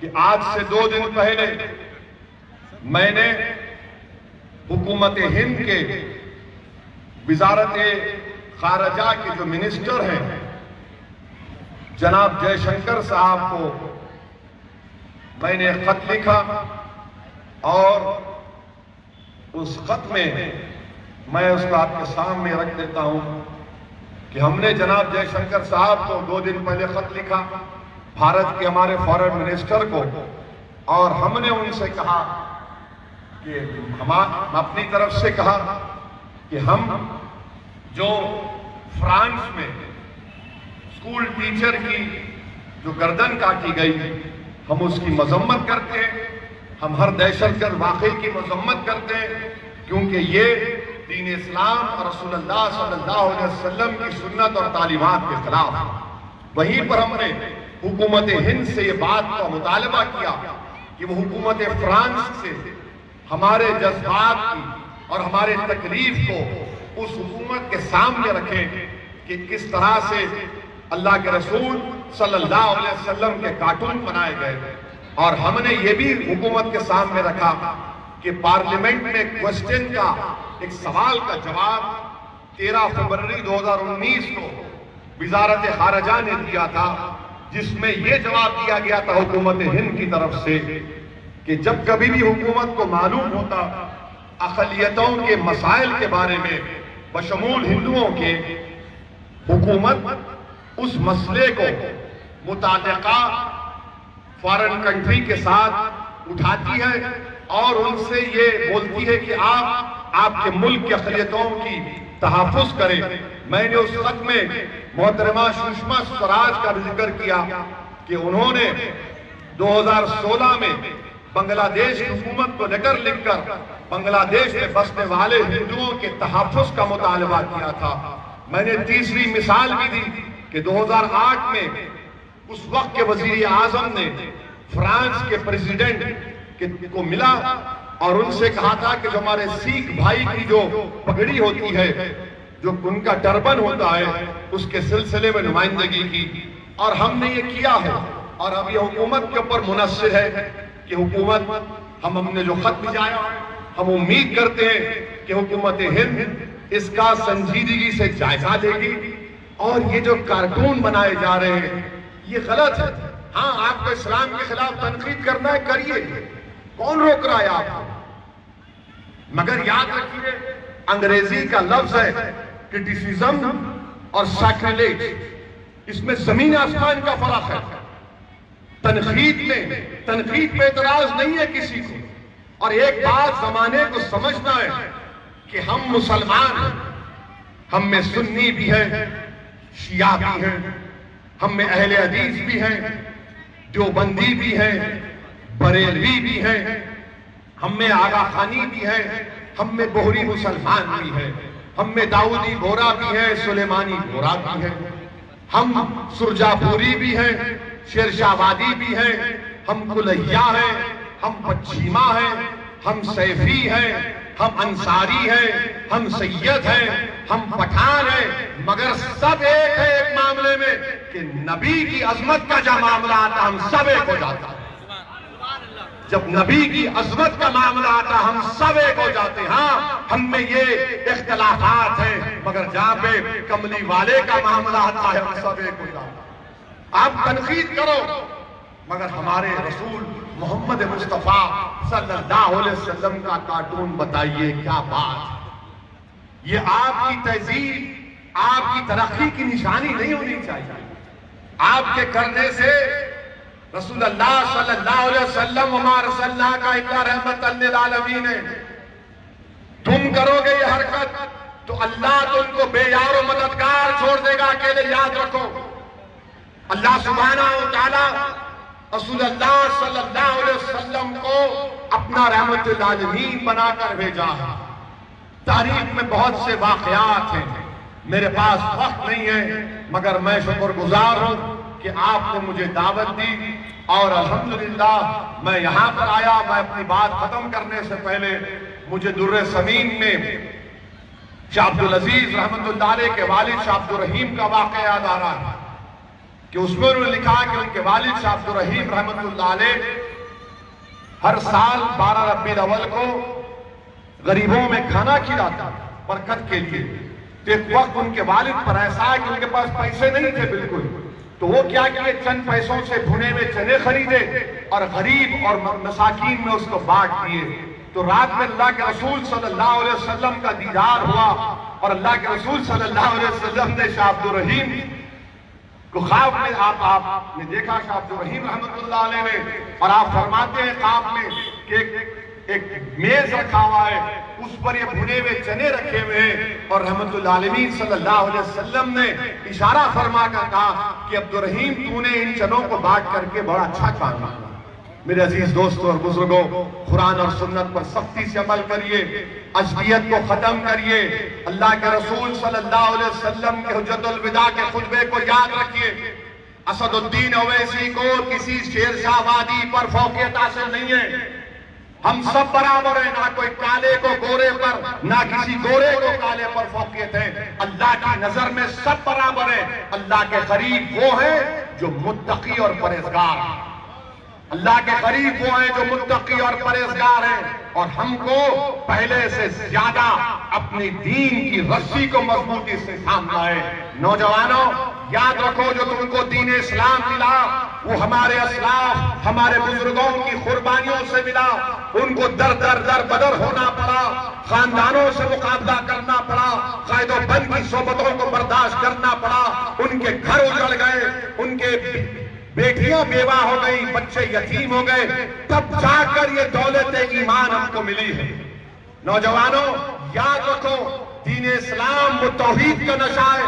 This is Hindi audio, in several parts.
कि आज से 2 दिन पहले मैंने हुकूमत हिंद के वजारत खारजा के जो मिनिस्टर हैं जनाब जयशंकर साहब को मैंने खत लिखा और उस खत में मैं उसको आपके सामने रख देता हूं कि हमने जनाब जयशंकर साहब को 2 दिन पहले खत लिखा भारत के हमारे फॉरेन मिनिस्टर को, और हमने उनसे कहा कि हम अपनी तरफ से कहा कि हम जो फ्रांस में स्कूल टीचर की जो गर्दन काटी गई हम उसकी मजम्मत करते हैं, हम हर दहशतगर्द वाक़े की मजम्मत करते हैं, क्योंकि ये दीन इस्लाम और रसूलुल्लाह सल्लल्लाहु अलैहि वसल्लम की सुन्नत और तालीमात के खिलाफ। वहीं पर हमने हुकूमत हिंद से ये बात का मुतालबा किया कि वो हुकूमत फ्रांस से हमारे जज्बात की और हमारे तकलीफ को उस हुकूमत के सामने रखें कि किस तरह से अल्लाह के रसूल सल्लल्लाहु अलैहि वसल्लम के कार्टून बनाए गए। और हमने ये भी हुकूमत के सामने रखा कि पार्लियामेंट में क्वेश्चन का एक सवाल का जवाब 13 फरवरी 2019 को वजारत खारजा ने दिया था, जिसमें यह जवाब दिया गया था हुकूमत हिंद की तरफ से कि जब कभी भी हुकूमत को मालूम होता अक़लियतों के मसाइल के बारे में बशमूल हिंदुओं के, हुकूमत उस मसले को मुताल्लिका फॉरेन कंट्री के साथ उठाती है और उनसे ये बोलती है कि आप आपके मुल्क के अक़लियतों की तहफ़्फ़ुज़ करें। मैंने उस वक्त में मोहतरमा सुषमा स्वराज का भी जिक्र किया कि उन्होंने 2016 में बांग्लादेश की हुकूमत को लेकर लिखकर बांग्लादेश में बसने वाले हिंदुओं के तहफ़्फ़ुज़ का मुतालबा किया था। मैंने तीसरी मिसाल भी दी कि 2008 में उस वक्त के वजीर आजम ने फ्रांस के प्रेसिडेंट को मिला और उनसे कहा था कि जो हमारे सिख भाई की जो पगड़ी होती है, जो उनका टर्बन होता है, उसके सिलसिले में नुमाइंदगी की, और हमने ये किया है। और अब ये हुकूमत के ऊपर मुनस्सिर है कि हुकूमत हमने जो खत भिजाया हम उम्मीद करते हैं कि हुकूमत हिंद इसका संजीदगी से जायजा लेगी और ये जो कार्टून बनाए जा रहे हैं ये गलत है। हाँ, आपको इस्लाम के खिलाफ तनकीद करना है, करिए, कौन रोक रहा है आपको, मगर याद रखिए अंग्रेजी का लफ्ज है क्रिटिसिज्म और सैक्रिलेज, इसमें जमीन आसमान का फर्क है। तनकीद पे एतराज नहीं है किसी को, और एक बात जमाने को समझना है कि हम मुसलमान हैं, हम में सुन्नी भी है, शिया भी है, हम में अहले हदीस भी है, देवबंदी भी है, बरेलवी भी है, हम में आगा खानी भी है, हम में बोहरी मुसलमान भी है, हम में दाऊदी बोरा भी है, सुलेमानी बोरा भी है, हम सुरजापुरी भी है, शेरशाहवादी भी है, हम कुलैया है, हम पश्चिमा है, हम सैफी है, हम अंसारी है, हम सैयद है, हम पठान है, मगर सब एक है एक मामले में कि नबी की अजमत का जब मामला आता हम सब एक हो जाता है। जब नबी की अजमत का मामला आता हम सब एक हो जाते हैं। हाँ, हम में ये इख्तिलाफात है, मगर जहां पे कमली वाले का मामला आता है हम सब एक हो जाते हैं। आप तनकीद करो, मगर हमारे रसूल मोहम्मद मुस्तफा सल्लल्लाहु अलैहि वसल्लम का कार्टून बताइए, क्या बात। ये आपकी तहजीब, आपकी तरक्की की निशानी नहीं होनी चाहिए। आपके करने से रसूलुल्लाह सल्लल्लाहु अलैहि वसल्लम वमा का इल्ला रहमतल लिल आलमीन है। तुम करोगे ये हरकत तो अल्लाह तुमको बेयार और मददगार छोड़ देगा। अकेले याद रखो, अल्लाह सुब्हानहू व तआला रसूलुल्लाह सल्लल्लाहु अलैहि वसल्लम को अपना रहमतुल आलमीन बनाकर भेजा है। तारीख में बहुत से वाकयात हैं, मेरे पास वक्त नहीं है, मगर मैं शुक्रगुजार हूं कि आपने मुझे दावत दी और अल्हम्दुलिल्लाह मैं यहां पर आया। मैं अपनी बात खत्म करने से पहले मुझे दुर्र समीन में शाह अब्दुल अजीज रहमतुल्लाह अलैह के वालिद शाह अब्दुल रहीम का वाक़या याद आ रहा है। कि उसमें उन्होंने लिखा कि उनके वालिद शाह अब्दुल रहीम रहमतुल्लाह अलैह हर साल 12 रबीउल अव्वल को गरीबों में खाना खिलाता बरकत के लिए। तो एक वक्त उनके वालिद पर ऐसा है कि उनके पास पैसे नहीं थे बिल्कुल, तो वो क्या किए, चंद पैसों से भुने में चने खरीदे और गरीब और मसाकीन में उसको बांट दिए। तो रात में अल्लाह के रसूल सल्लल्लाहु अलैहि वसल्लम का दीदार हुआ और अल्लाह के रसूल सल्लल्लाहु अलैहि वसल्लम ने शाह अब्दुल रहीम को ख्वाब में आपने देखा, शाह अब्दुल रहीम रहमतुल्लाह अलैह ने, और आप फरमाते हैं ख्वाब में कि एक मेज रखा हुआ है, उस पर ये भुने हुए चने रखे हुए हैं और रहमतुल आलमीन सल्लल्लाहु अलैहि वसल्लम ने इशारा फरमा कर कहा कि अब्दुल रहीम तूने इन चनों को बांट करके बड़ा अच्छा काम किया। मेरे अजीज दोस्तों और बुजुर्गों, कुरान और सुन्नत पर सख्ती से अमल करिए, अजबियत को खत्म करिए, अल्लाह के रसूल सल्लल्लाहु अलैहि वसल्लम के हुज्जतुल विदा के खुतबे को याद रखिए। असदुद्दीन ओवैसी को किसी शेरशाह वादी पर फौकियत हासिल नहीं है। हम सब बराबर हैं, ना कोई काले को गोरे पर, ना किसी गोरे को काले पर फौकियत है। अल्लाह की नजर में सब बराबर है। अल्लाह के करीब वो है जो मुत्तकी और परहेजगार है। अल्लाह के करीब वो है जो मुत्तकी और परहेजगार है। और हमको पहले से ज्यादा अपनी दीन की रस्सी को मजबूती से थामना है। नौजवानों, याद रखो, जो तुमको दीन इस्लाम मिला वो हमारे असलाफ, हमारे बुजुर्गों की कुर्बानियों से मिला। उनको दर दर दर बदर होना पड़ा, खानदानों से मुकाबला करना पड़ा, कायदो बंद की सोबतों को बर्दाश्त करना पड़ा, उनके घर उजड़ गए, उनके बेटियां बेवा हो गई, बच्चे यतीम हो गए, तब जाकर ये दौलत ईमान हमको मिली है। नौजवानों, याद रखो, दीन इस्लाम वो तौहीद का नशा है।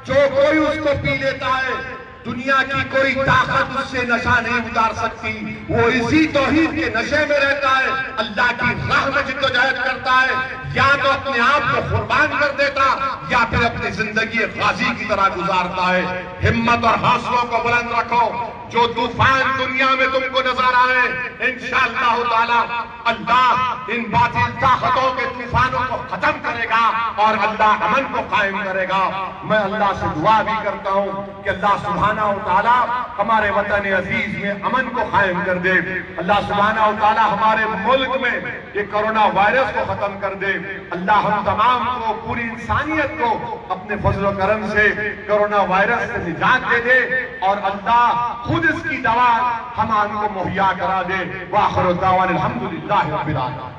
जो कोई उसको पी लेता है, दुनिया की कोई ताकत उससे नशा नहीं उतार सकती। वो इसी तौहीद के नशे में रहता है, अल्लाह की राह में जिद्दोजहद करता है, या तो अपने आप को कुर्बान कर देता या फिर अपनी जिंदगी गाजी की तरह गुजारता है। हिम्मत और हौसलों को बुलंद रखो। जो तूफान दुनिया में तुमको नजर आए, इंशाअल्लाह ताला अल्लाह इन बातिल ताकतों के तूफानों को खत्म करेगा और अल्लाह अमन को कायम करेगा। मैं अल्लाह से दुआ भी करता हूँ कि अल्लाह सुब्हानहू तआला हमारे वतन अजीज में अमन को कायम कर दे। अल्लाह सुब्हानहू तआला हमारे मुल्क में ये कोरोना वायरस को खत्म कर दे। अल्लाह हम तमाम को, पूरी इंसानियत को अपने फजल करम से कोरोना वायरस से निजात दे दे और अल्लाह खुद इसकी दवा हम को मुहैया करा दे। वाखिर दावाना अल्हम्दुलिल्लाहि रब्बिल आलमीन।